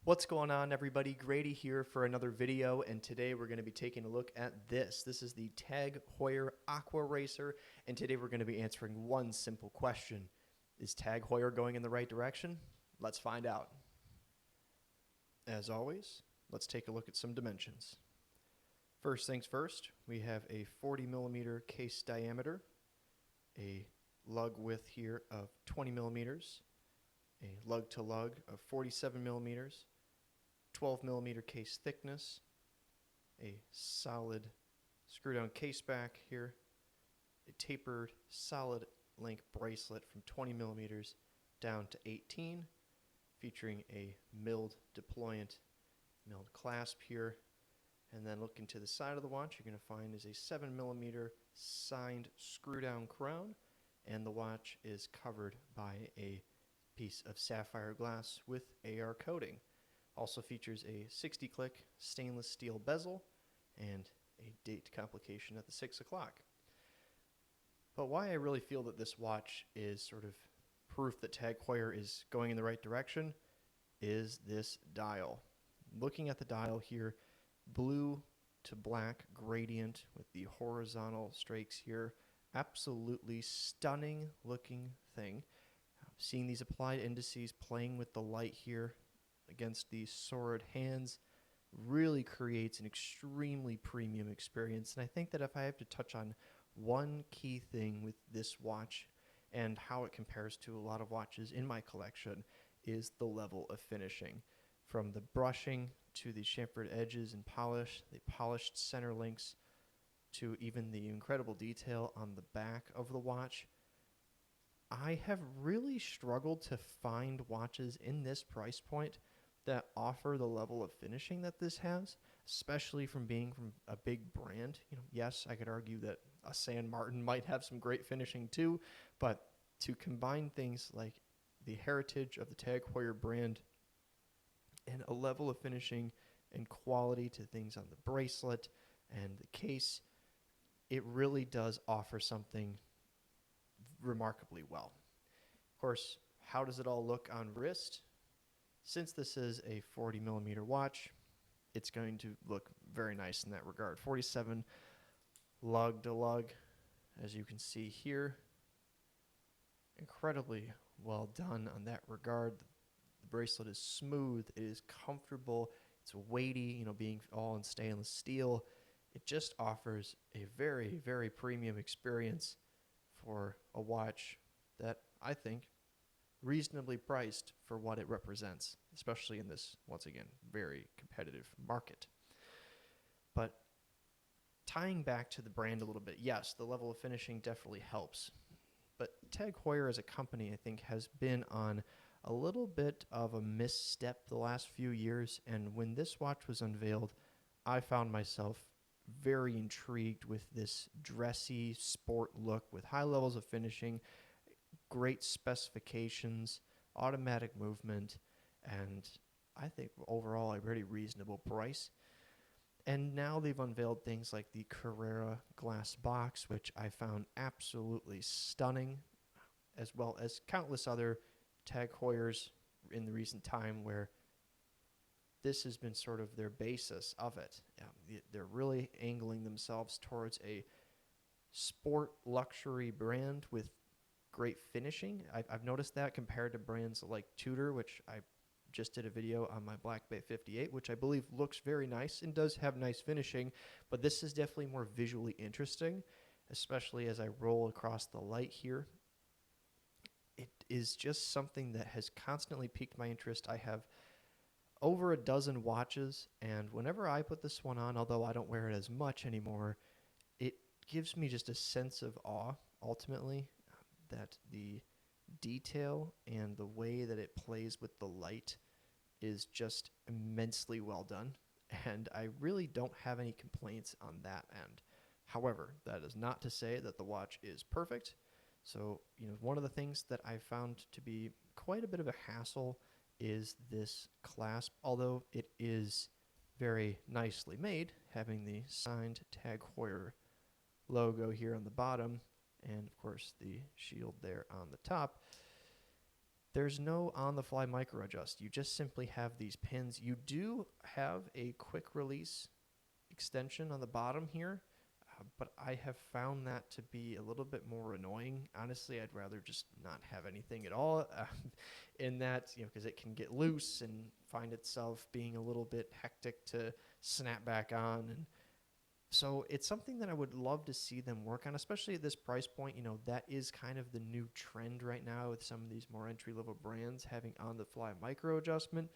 What's going on, everybody? Grady here for another video, and today we're going to be taking a look at this. This is the TAG Heuer Aquaracer, and today we're going to be answering one simple question. Is TAG Heuer going in the right direction? Let's find out. As always, let's take a look at some dimensions. First things first, we have a 40 millimeter case diameter, a lug width here of 20 millimeters, a lug to lug of 47 millimeters, 12 millimeter case thickness, a solid screw down case back here, a tapered solid link bracelet from 20 millimeters down to 18, featuring a milled deployant, milled clasp here. And then looking to the side of the watch, you're going to find is a 7 millimeter signed screw down crown, and the watch is covered by a piece of sapphire glass with AR coating. Also features a 60 click stainless steel bezel and a date complication at the 6 o'clock. But why I really feel that this watch is sort of proof that TAG Heuer is going in the right direction is this dial. Looking at the dial here, blue to black gradient with the horizontal strakes here, absolutely stunning looking thing. Seeing these applied indices playing with the light here against these sword hands really creates an extremely premium experience. And I think that if I have to touch on one key thing with this watch and how it compares to a lot of watches in my collection is the level of finishing. From the brushing to the chamfered edges and polish, the polished center links, to even the incredible detail on the back of the watch. I have really struggled to find watches in this price point that offer the level of finishing that this has, especially from being from a big brand. Yes, I could argue that a San Martin might have some great finishing too, but to combine things like the heritage of the TAG Heuer brand and a level of finishing and quality to things on the bracelet and the case, it really does offer something remarkably well. Of course, how does it all look on wrist? Since this is a 40 millimeter watch, it's going to look very nice in that regard. 47 lug to lug, as you can see here. Incredibly well done on that regard. The bracelet is smooth, it is comfortable, it's weighty, being all in stainless steel. It just offers a very, very premium experience for a watch that I think reasonably priced for what it represents, especially in this, once again, very competitive market. But tying back to the brand a little bit, yes, the level of finishing definitely helps. But TAG Heuer as a company, I think, has been on a little bit of a misstep the last few years, and when this watch was unveiled, I found myself very intrigued with this dressy sport look with high levels of finishing, great specifications, automatic movement, and I think overall a very reasonable price. And now they've unveiled things like the Carrera glass box, which I found absolutely stunning, as well as countless other TAG Heuers in the recent time where this has been sort of their basis of it. They're really angling themselves towards a sport luxury brand with great finishing. I've noticed that compared to brands like Tudor, which I just did a video on my Black Bay 58, which I believe looks very nice and does have nice finishing, but this is definitely more visually interesting, especially as I roll across the light here. It is just something that has constantly piqued my interest. I have over a dozen watches, and whenever I put this one on, although I don't wear it as much anymore, it gives me just a sense of awe, ultimately, that the detail and the way that it plays with the light is just immensely well done, and I really don't have any complaints on that end. However, that is not to say that the watch is perfect. So, one of the things that I found to be quite a bit of a hassle is this clasp, although it is very nicely made, having the signed TAG Heuer logo here on the bottom, and of course the shield there on the top. There's no on-the-fly micro adjust. You just simply have these pins. You do have a quick release extension on the bottom here, but I have found that to be a little bit more annoying. Honestly, I'd rather just not have anything at all in that, because it can get loose and find itself being a little bit hectic to snap back on. And so it's something that I would love to see them work on, especially at this price point. That is kind of the new trend right now with some of these more entry-level brands having on-the-fly micro adjustment.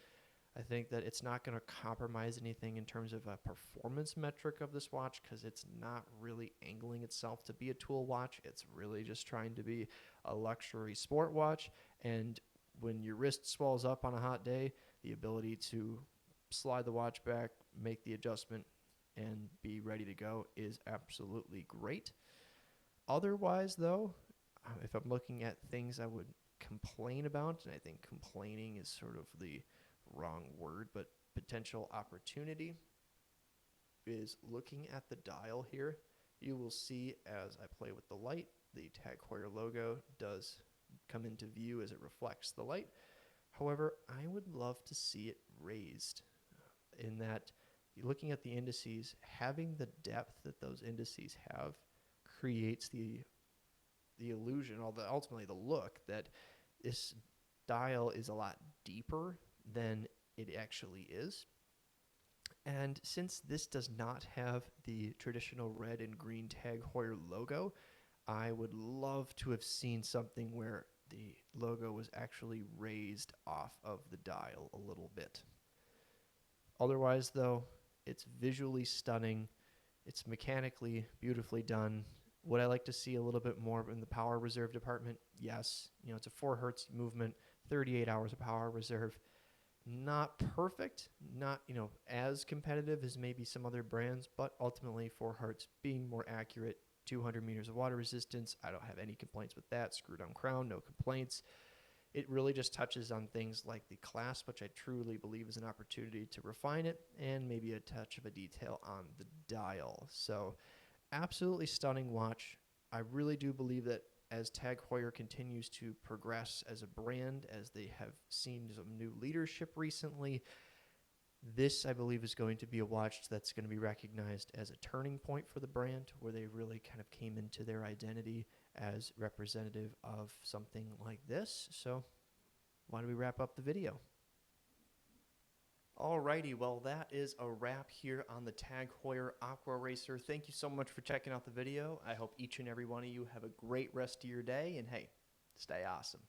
I think that it's not going to compromise anything in terms of a performance metric of this watch, because it's not really angling itself to be a tool watch. It's really just trying to be a luxury sport watch. And when your wrist swells up on a hot day, the ability to slide the watch back, make the adjustment, and be ready to go is absolutely great. Otherwise, though, if I'm looking at things I would complain about, and I think complaining is sort of the wrong word, but potential opportunity, is looking at the dial here. You will see as I play with the light, the TAG Heuer logo does come into view as it reflects the light. However, I would love to see it raised in that, looking at the indices, having the depth that those indices have creates the illusion, ultimately the look, that this dial is a lot deeper than it actually is. And since this does not have the traditional red and green TAG Heuer logo, I would love to have seen something where the logo was actually raised off of the dial a little bit. Otherwise, though, it's visually stunning. It's mechanically beautifully done. Would I like to see a little bit more in the power reserve department? Yes. It's a 4 hertz movement, 38 hours of power reserve. Not perfect, not, as competitive as maybe some other brands, but ultimately 4 hertz being more accurate, 200 meters of water resistance. I don't have any complaints with that. Screw down crown, no complaints. It really just touches on things like the clasp, which I truly believe is an opportunity to refine it, and maybe a touch of a detail on the dial. So absolutely stunning watch. I really do believe that as TAG Heuer continues to progress as a brand, as they have seen some new leadership recently, this, I believe, is going to be a watch that's going to be recognized as a turning point for the brand, where they really kind of came into their identity as representative of something like this. So why don't we wrap up the video? Alrighty, well, that is a wrap here on the TAG Heuer Aquaracer. Thank you so much for checking out the video. I hope each and every one of you have a great rest of your day, and hey, stay awesome.